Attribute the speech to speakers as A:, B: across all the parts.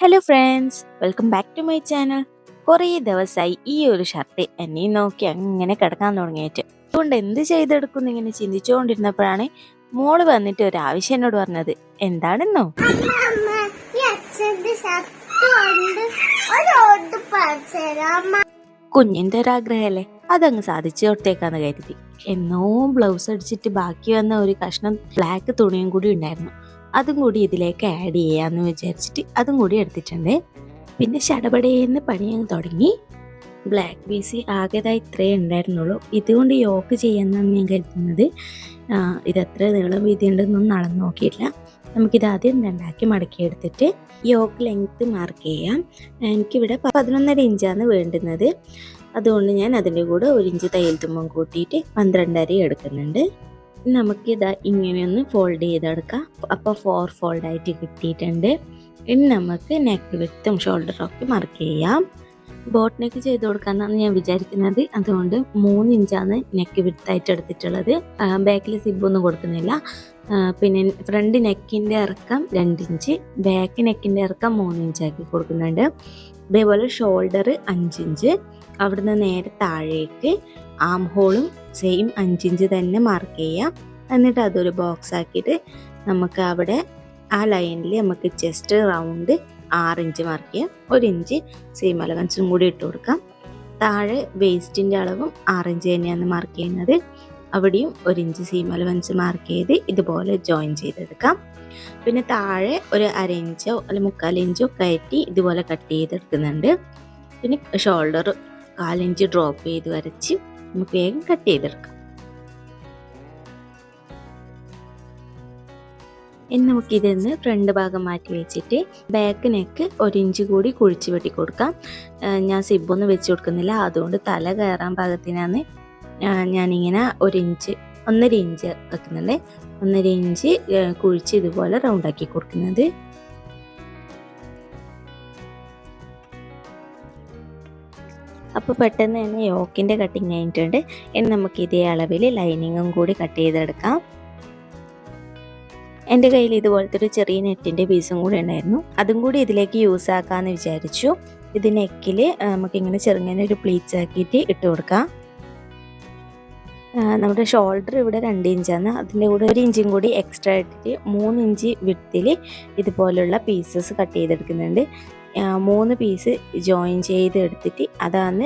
A: Hello friends, welcome back to my channel. കുറേ ദിവസമായി ഈ ഒരു ഷർട്ട് എന്നെ നോക്കി അങ്ങനെ കിടക്കാൻ തുടങ്ങിയിട്ട് അതുകൊണ്ട് എന്ത് ചെയ്തെടുക്കുന്നു ഇങ്ങനെ ചിന്തിച്ചുകൊണ്ടിരുന്നപ്പോഴാണ് മോള് വന്നിട്ട് ഒരു ആവശ്യം എന്നോട് പറഞ്ഞത്. എന്താണെന്നോ, കുഞ്ഞിൻ്റെ ഒരാഗ്രഹമല്ലേ, അതങ്ങ് സാധിച്ചു കൊടുത്തേക്കാന്ന് കരുതി. എന്നോ ബ്ലൗസ് അടിച്ചിട്ട് ബാക്കി വന്ന ഒരു കഷ്ണം ബ്ലാക്ക് തുണിയും കൂടി ഉണ്ടായിരുന്നു. അതും കൂടി ഇതിലേക്ക് ആഡ് ചെയ്യാമെന്ന് വിചാരിച്ചിട്ട് അതും കൂടി എടുത്തിട്ടുണ്ട്. പിന്നെ ശടപടേന്ന് പണിയങ്ങ് തുടങ്ങി. ബ്ലാക്ക് പീസ് ആകെതായി ഇത്രയേ ഉണ്ടായിരുന്നുള്ളൂ. ഇതുകൊണ്ട് യോക്ക് ചെയ്യാമെന്നാണ് ഞാൻ കരുതുന്നത്. ഇതെത്ര നീളം വീതി ഉണ്ടെന്നൊന്നും അളന്ന് നോക്കിയിട്ടില്ല. നമുക്കിത് ആദ്യം രണ്ടാക്കി മടക്കി എടുത്തിട്ട് യോക്ക് ലെങ്ത്ത് മാർക്ക് ചെയ്യാം. എനിക്കിവിടെ 11.5 ഇഞ്ചാണ് വേണ്ടുന്നത്. അതുകൊണ്ട് ഞാൻ അതിൻ്റെ കൂടെ 1 ഇഞ്ച് തയ്യൽ തുമ്പം കൂട്ടിയിട്ട് 12.5 എടുക്കുന്നുണ്ട്. നമുക്കിതാ ഇങ്ങനെയൊന്ന് ഫോൾഡ് ചെയ്തെടുക്കാം. അപ്പോൾ 4 ഫോൾഡായിട്ട് കിട്ടിയിട്ടുണ്ട്. ഇനി നമുക്ക് നെക്ക് വിഡ്ത്തും ഷോൾഡറൊക്കെ മാർക്ക് ചെയ്യാം. ബോട്ട് നെക്ക് ചെയ്ത് കൊടുക്കാമെന്നാണ് ഞാൻ വിചാരിക്കുന്നത്. അതുകൊണ്ട് 3 ഇഞ്ചാണ് നെക്ക് വിഡ്ത്തായിട്ട് എടുത്തിട്ടുള്ളത്. ബാക്കിൽ സിബൊന്നും കൊടുക്കുന്നില്ല. പിന്നെ ഫ്രണ്ട് നെക്കിൻ്റെ ഇറക്കം 2 ഇഞ്ച്, ബാക്ക് നെക്കിൻ്റെ ഇറക്കം 3 ഇഞ്ചാക്കി കൊടുക്കുന്നുണ്ട്. അതേപോലെ ഷോൾഡർ 5 ഇഞ്ച്, അവിടുന്ന് നേരെ താഴേക്ക് ആം ഹോളും സെയിം 5 ഇഞ്ച് തന്നെ മാർക്ക് ചെയ്യാം. എന്നിട്ട് അതൊരു ബോക്സ് ആക്കിയിട്ട് നമുക്ക് അവിടെ ആ ലൈനിൽ നമുക്ക് ചെസ്റ്റ് റൗണ്ട് 6 ഇഞ്ച് മാർക്ക് ചെയ്യാം. 1 ഇഞ്ച് സീം അലവൻസും കൂടി ഇട്ട് കൊടുക്കാം. താഴെ വേസ്റ്റിൻ്റെ അളവും 6 ഇഞ്ച് തന്നെയാണ് മാർക്ക് ചെയ്യുന്നത്. അവിടെയും 1 ഇഞ്ച് സീം അലവൻസ് മാർക്ക് ചെയ്ത് ഇതുപോലെ ജോയിൻ ചെയ്തെടുക്കാം. പിന്നെ താഴെ ഒരു 1/2 ഇഞ്ചോ അല്ലെങ്കിൽ 3/4 ഇഞ്ചോ കയറ്റി ഇതുപോലെ കട്ട് ചെയ്തെടുക്കുന്നുണ്ട്. പിന്നെ ഷോൾഡർ 1/4 ഇഞ്ച് ഡ്രോപ്പ് ചെയ്ത് വരച്ച് നമുക്ക് വേഗം കട്ട് ചെയ്തെടുക്കാം. ഇനി നമുക്കിതിന്ന് ഫ്രണ്ട് ഭാഗം മാറ്റി വെച്ചിട്ട് ബാക്ക് നെക്ക് 1 ഇഞ്ച് കൂടി കുഴിച്ച് വെട്ടി കൊടുക്കാം. ഞാൻ സിബൊന്നും വെച്ച് കൊടുക്കുന്നില്ല, അതുകൊണ്ട് തല കയറാൻ പാകത്തിനാണ് ഞാനിങ്ങനെ 1 ഇഞ്ച് 1.5 ഇഞ്ച് വെക്കുന്നുണ്ട്. 1.5 ഇഞ്ച് കുഴിച്ച് ഇതുപോലെ റൗണ്ടാക്കി കൊടുക്കുന്നത്. അപ്പോൾ പെട്ടെന്ന് തന്നെ യോക്കിൻ്റെ കട്ടിങ് കഴിഞ്ഞിട്ടുണ്ട്. ഇനി നമുക്ക് ഇതേ അളവിൽ ലൈനിങ്ങും കൂടി കട്ട് ചെയ്തെടുക്കാം. എൻ്റെ കയ്യിൽ ഇതുപോലത്തെ ഒരു ചെറിയ നെറ്റിൻ്റെ പീസും കൂടി ഉണ്ടായിരുന്നു. അതും കൂടി ഇതിലേക്ക് യൂസ് ആക്കാമെന്ന് വിചാരിച്ചു. ഇത് നെക്കിൽ നമുക്കിങ്ങനെ ചെറുങ്ങനെ ഒരു പ്ലീറ്റ്സ് ആക്കിയിട്ട് ഇട്ട് കൊടുക്കാം. നമ്മുടെ ഷോൾഡർ ഇവിടെ 2 ഇഞ്ചാണ്. അതിൻ്റെ കൂടെ 1 ഇഞ്ചും കൂടി എക്സ്ട്രാ ഇട്ടിട്ട് 3 ഇഞ്ച് വിഡ്ത്തിൽ ഇതുപോലുള്ള പീസസ് കട്ട് ചെയ്തെടുക്കുന്നുണ്ട്. 3 പീസ് ജോയിൻ ചെയ്ത് എടുത്തിട്ട് അതാണ്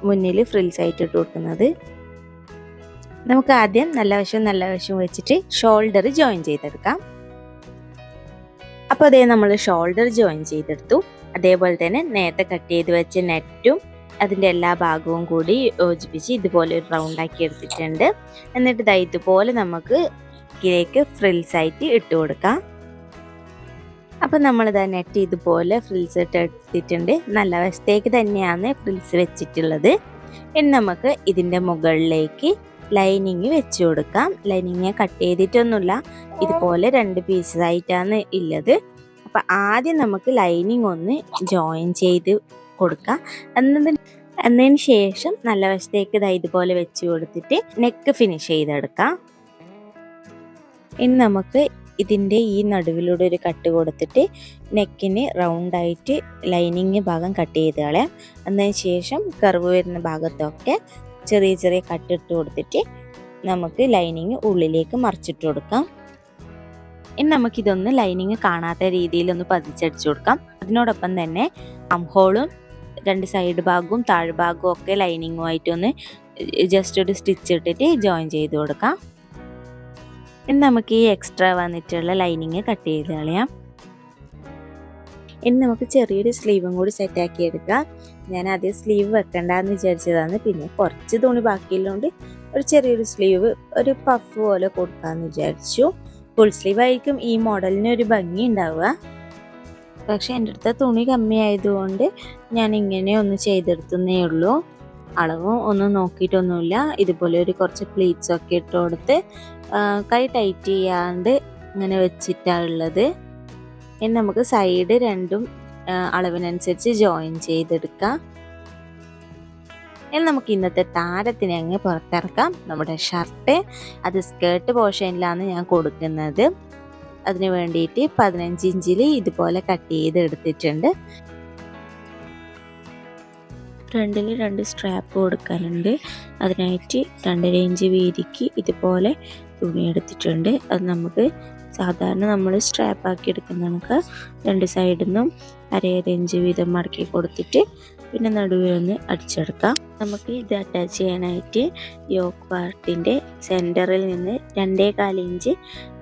A: മുന്നിൽ ഫ്രിൽസ് ആയിട്ട് ഇട്ട് കൊടുക്കുന്നത്. നമുക്ക് ആദ്യം നല്ല വശവും വെച്ചിട്ട് ഷോൾഡർ ജോയിൻ ചെയ്തെടുക്കാം. അപ്പോൾ അതേ നമ്മൾ ഷോൾഡർ ജോയിൻ ചെയ്തെടുത്തു. അതേപോലെ തന്നെ നേരത്തെ കട്ട് ചെയ്ത് വെച്ച നെറ്റും അതിൻ്റെ എല്ലാ ഭാഗവും കൂടി യോജിപ്പിച്ച് ഇതുപോലെ ഒരു റൗണ്ടാക്കി എടുത്തിട്ടുണ്ട്. എന്നിട്ട് ഇതാ ഇതുപോലെ നമുക്ക് ഇതിലേക്ക് ഫ്രിൽസ് ആയിട്ട് ഇട്ട് കൊടുക്കാം. അപ്പം നമ്മളിതാ നെറ്റ് ഇതുപോലെ ഫ്രിൽസ് ഇട്ട് എടുത്തിട്ടുണ്ട്. നല്ല വശത്തേക്ക് തന്നെയാണ് ഫ്രിൽസ് വെച്ചിട്ടുള്ളത്. ഇനി നമുക്ക് ഇതിൻ്റെ മുകളിലേക്ക് ലൈനിങ് വെച്ച് കൊടുക്കാം. ലൈനിങ് കട്ട് ചെയ്തിട്ടൊന്നുമില്ല, ഇതുപോലെ 2 പീസായിട്ടാണ് ഉള്ളത്. അപ്പം ആദ്യം നമുക്ക് ലൈനിങ് ഒന്ന് ജോയിൻ ചെയ്ത് കൊടുക്കാം. എന്നതിന് ശേഷം നല്ല വശത്തേക്ക് ഇതുപോലെ വെച്ച് കൊടുത്തിട്ട് നെക്ക് ഫിനിഷ് ചെയ്തെടുക്കാം. ഇനി നമുക്ക് ഇതിൻ്റെ ഈ നടുവിലൂടെ ഒരു കട്ട് കൊടുത്തിട്ട് നെക്കിന് റൗണ്ടായിട്ട് ലൈനിങ് ഭാഗം കട്ട് ചെയ്ത് കളയാം. അതിന് ശേഷം കർവ് വരുന്ന ഭാഗത്തൊക്കെ ചെറിയ ചെറിയ കട്ടിട്ട് കൊടുത്തിട്ട് നമുക്ക് ലൈനിങ് ഉള്ളിലേക്ക് മറിച്ചിട്ട് കൊടുക്കാം. ഇനി നമുക്കിതൊന്ന് ലൈനിങ് കാണാത്ത രീതിയിലൊന്ന് പതിച്ചടിച്ചു കൊടുക്കാം. അതിനോടൊപ്പം തന്നെ ഹോളും 2 സൈഡ് ഭാഗവും താഴ്ഭാഗവും ഒക്കെ ലൈനിങ്ങുമായിട്ടൊന്ന് ജസ്റ്റ് ഒരു സ്റ്റിച്ച് ഇട്ടിട്ട് ജോയിൻ ചെയ്ത് കൊടുക്കാം. ഇനി നമുക്ക് ഈ എക്സ്ട്രാ വന്നിട്ടുള്ള ലൈനിങ് കട്ട് ചെയ്ത് കളയാം. ഇനി നമുക്ക് ചെറിയൊരു സ്ലീവും കൂടി സെറ്റാക്കി എടുക്കാം. ഞാൻ ആദ്യം സ്ലീവ് വെക്കണ്ടെന്ന് വിചാരിച്ചതാണ്. പിന്നെ കുറച്ച് തുണി ബാക്കിയുള്ളതുകൊണ്ട് ഒരു ചെറിയൊരു സ്ലീവ് ഒരു പഫ് പോലെ കൊടുക്കാമെന്ന് വിചാരിച്ചു. ഫുൾ സ്ലീവ് ആയിരിക്കും ഈ മോഡലിന് ഒരു ഭംഗി ഉണ്ടാവുക. പക്ഷെ എൻ്റെ അടുത്ത തുണി കമ്മിയായതുകൊണ്ട് ഞാൻ ഇങ്ങനെ ഒന്ന് ചെയ്തെടുത്തേ ഉള്ളൂ. അളവും ഒന്നും നോക്കിയിട്ടൊന്നുമില്ല. ഇതുപോലെ ഒരു കുറച്ച് പ്ലീറ്റ്സ് ഒക്കെ ഇട്ട് കൊടുത്ത് കൈ ടൈറ്റ് ചെയ്യാണ്ട് ഇങ്ങനെ വെച്ചിട്ടാണ് ഉള്ളത്. ഇനി നമുക്ക് സൈഡ് രണ്ടും അളവിനനുസരിച്ച് ജോയിൻ ചെയ്തെടുക്കാം. ഇനി നമുക്ക് ഇന്നത്തെ താരത്തിനെ അങ്ങ് പുറത്തിറക്കാം. നമ്മുടെ ഷർട്ട് അത് സ്കേർട്ട് പോർഷനിലാണ് ഞാൻ കൊടുക്കുന്നത്. അതിന് വേണ്ടിയിട്ട് 15 ഇഞ്ചിൽ ഇതുപോലെ കട്ട് ചെയ്ത് എടുത്തിട്ടുണ്ട്. ഫ്രണ്ടിൽ 2 സ്ട്രാപ്പ് കൊടുക്കാനുണ്ട്. അതിനായിട്ട് 2.5 ഇഞ്ച് വീതിക്ക് ഇതുപോലെ തുണി എടുത്തിട്ടുണ്ട്. അത് നമുക്ക് സാധാരണ നമ്മൾ സ്ട്രാപ്പ് ആക്കി എടുക്കുന്ന കണക്ക് 2 സൈഡിൽ നിന്നും 1.5 ഇഞ്ച് വീതം മടക്കി കൊടുത്തിട്ട് പിന്നെ നടുവിൽ ഒന്ന് അടിച്ചെടുക്കാം. നമുക്ക് ഇത് അറ്റാച്ച് ചെയ്യാനായിട്ട് യോക്ക് പാർട്ടിൻ്റെ സെൻറ്ററിൽ നിന്ന് 2.25 ഇഞ്ച്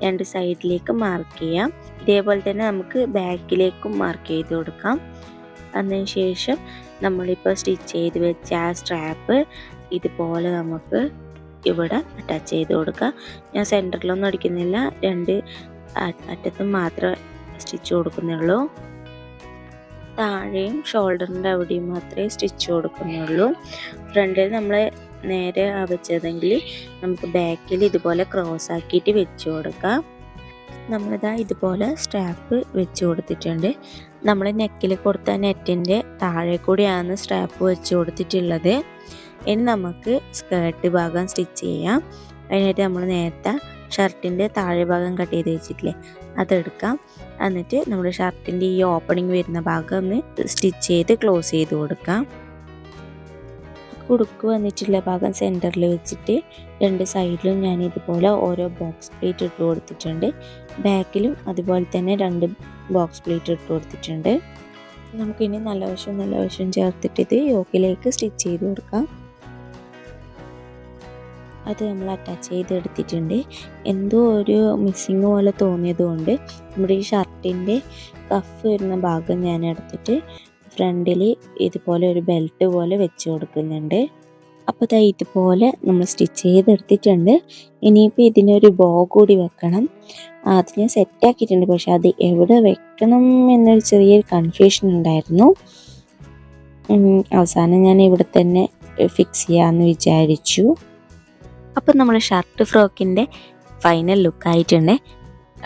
A: 2 സൈഡിലേക്ക് മാർക്ക് ചെയ്യാം. ഇതേപോലെ തന്നെ നമുക്ക് ബാക്കിലേക്കും മാർക്ക് ചെയ്ത് കൊടുക്കാം. അതിനുശേഷം നമ്മളിപ്പോൾ സ്റ്റിച്ച് ചെയ്ത് വെച്ച ആ സ്ട്രാപ്പ് ഇതുപോലെ നമുക്ക് ഇവിടെ അറ്റാച്ച് ചെയ്ത് കൊടുക്കുക. ഞാൻ സെൻറ്ററിലൊന്നും അടിക്കുന്നില്ല, 2 അറ്റത്തും മാത്രമേ സ്റ്റിച്ച് കൊടുക്കുന്നുള്ളൂ. താഴെയും ഷോൾഡറിൻ്റെ അവിടെയും മാത്രമേ സ്റ്റിച്ച് കൊടുക്കുന്നുള്ളൂ. ഫ്രണ്ടിൽ നമ്മൾ നേരെ വെച്ചതെങ്കിൽ നമുക്ക് ബാക്കിൽ ഇതുപോലെ ക്രോസ് ആക്കിയിട്ട് വെച്ച് കൊടുക്കാം. നമ്മളിതാ ഇതുപോലെ സ്ട്രാപ്പ് വെച്ച് കൊടുത്തിട്ടുണ്ട്. നമ്മൾ നെക്കിൽ കൊടുത്ത നെറ്റിൻ്റെ താഴെ കൂടിയാണ് സ്ട്രാപ്പ് വെച്ച് കൊടുത്തിട്ടുള്ളത്. ഇനി നമുക്ക് സ്കേർട്ട് ഭാഗം സ്റ്റിച്ച് ചെയ്യാം. അതിനായിട്ട് നമ്മൾ നേരത്തെ ഷർട്ടിൻ്റെ താഴെ ഭാഗം കട്ട് ചെയ്ത് വെച്ചിട്ടില്ലേ, അതെടുക്കാം. എന്നിട്ട് നമ്മുടെ ഷർട്ടിൻ്റെ ഈ ഓപ്പണിങ് വരുന്ന ഭാഗം ഒന്ന് സ്റ്റിച്ച് ചെയ്ത് ക്ലോസ് ചെയ്ത് കൊടുക്കാം. കുടുക്ക് വന്നിട്ടുള്ള ഭാഗം സെൻറ്ററിൽ വെച്ചിട്ട് 2 സൈഡിലും ഞാൻ ഇതുപോലെ ഓരോ ബോക്സ് പ്ലേറ്റ് ഇട്ട് കൊടുത്തിട്ടുണ്ട്. ബാക്കിലും അതുപോലെ തന്നെ 2 ബോക്സ് പ്ലേറ്റ് ഇട്ട് കൊടുത്തിട്ടുണ്ട്. നമുക്കിനി നല്ല വശം ചേർത്തിട്ട് ഇത് യോക്കിലേക്ക് സ്റ്റിച്ച് ചെയ്ത് കൊടുക്കാം. അത് നമ്മൾ അറ്റാച്ച് ചെയ്തെടുത്തിട്ടുണ്ട്. എന്തോ ഒരു മിസ്സിങ് പോലെ തോന്നിയതുകൊണ്ട് നമ്മുടെ ഈ ഷർട്ടിൻ്റെ കഫ് വരുന്ന ഭാഗം ഞാൻ എടുത്തിട്ട് ഫ്രണ്ടിൽ ഇതുപോലെ ഒരു ബെൽറ്റ് പോലെ വെച്ച് കൊടുക്കുന്നുണ്ട്. അപ്പോൾ ദാ ഇതുപോലെ നമ്മൾ സ്റ്റിച്ച് ചെയ്തെടുത്തിട്ടുണ്ട്. ഇനിയിപ്പോൾ ഇതിനൊരു ബോ കൂടി വെക്കണം. അത് ഞാൻ സെറ്റാക്കിയിട്ടുണ്ട്, പക്ഷെ അത് എവിടെ വെക്കണം എന്നൊരു ചെറിയൊരു കൺഫ്യൂഷൻ ഉണ്ടായിരുന്നു. അവസാനം ഞാൻ ഇവിടെ തന്നെ ഫിക്സ് ചെയ്യാമെന്ന് വിചാരിച്ചു. അപ്പം നമ്മൾ ഷർട്ട് ഫ്രോക്കിൻ്റെ ഫൈനൽ ലുക്കായിട്ടുണ്ട്.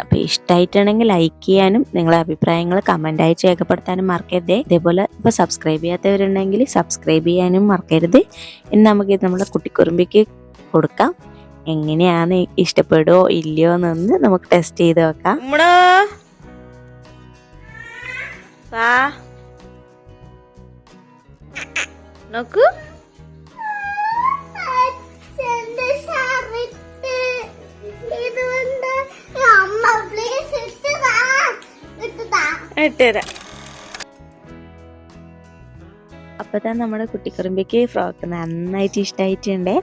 A: അപ്പോൾ ഇഷ്ടമായിട്ടുണ്ടെങ്കിൽ ലൈക്ക് ചെയ്യാനും നിങ്ങളുടെ അഭിപ്രായങ്ങൾ കമൻ്റായി രേഖപ്പെടുത്താനും മറക്കരുത്. ഇതേപോലെ ഇപ്പോൾ സബ്സ്ക്രൈബ് ചെയ്യാത്തവരുണ്ടെങ്കിൽ സബ്സ്ക്രൈബ് ചെയ്യാനും മറക്കരുത്. ഇനി നമുക്കിത് നമ്മുടെ കുട്ടിക്കുറുമ്പിക്ക് കൊടുക്കാം. എങ്ങനെയാണ്, ഇഷ്ടപ്പെടുമോ ഇല്ലയോ എന്നൊന്ന് നമുക്ക് ടെസ്റ്റ് ചെയ്ത് നോക്കാം. നോക്കൂ, അപ്പത്താ നമ്മുടെ കുട്ടിക്കുറുമ്പിക്ക് ഫ്രോക്ക് നന്നായിട്ട് ഇഷ്ടമായിട്ടുണ്ട്.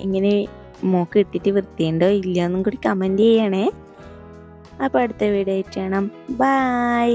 A: ഇങ്ങനെ മോക്ക് ഇട്ടിട്ട് വൃത്തിയുണ്ടോ ഇല്ലയോ എന്നും കൂടി കമൻറ്റ് ചെയ്യണേ. അപ്പോൾ അടുത്ത വീഡിയോ ആയിട്ട് കാണാം. ബൈ.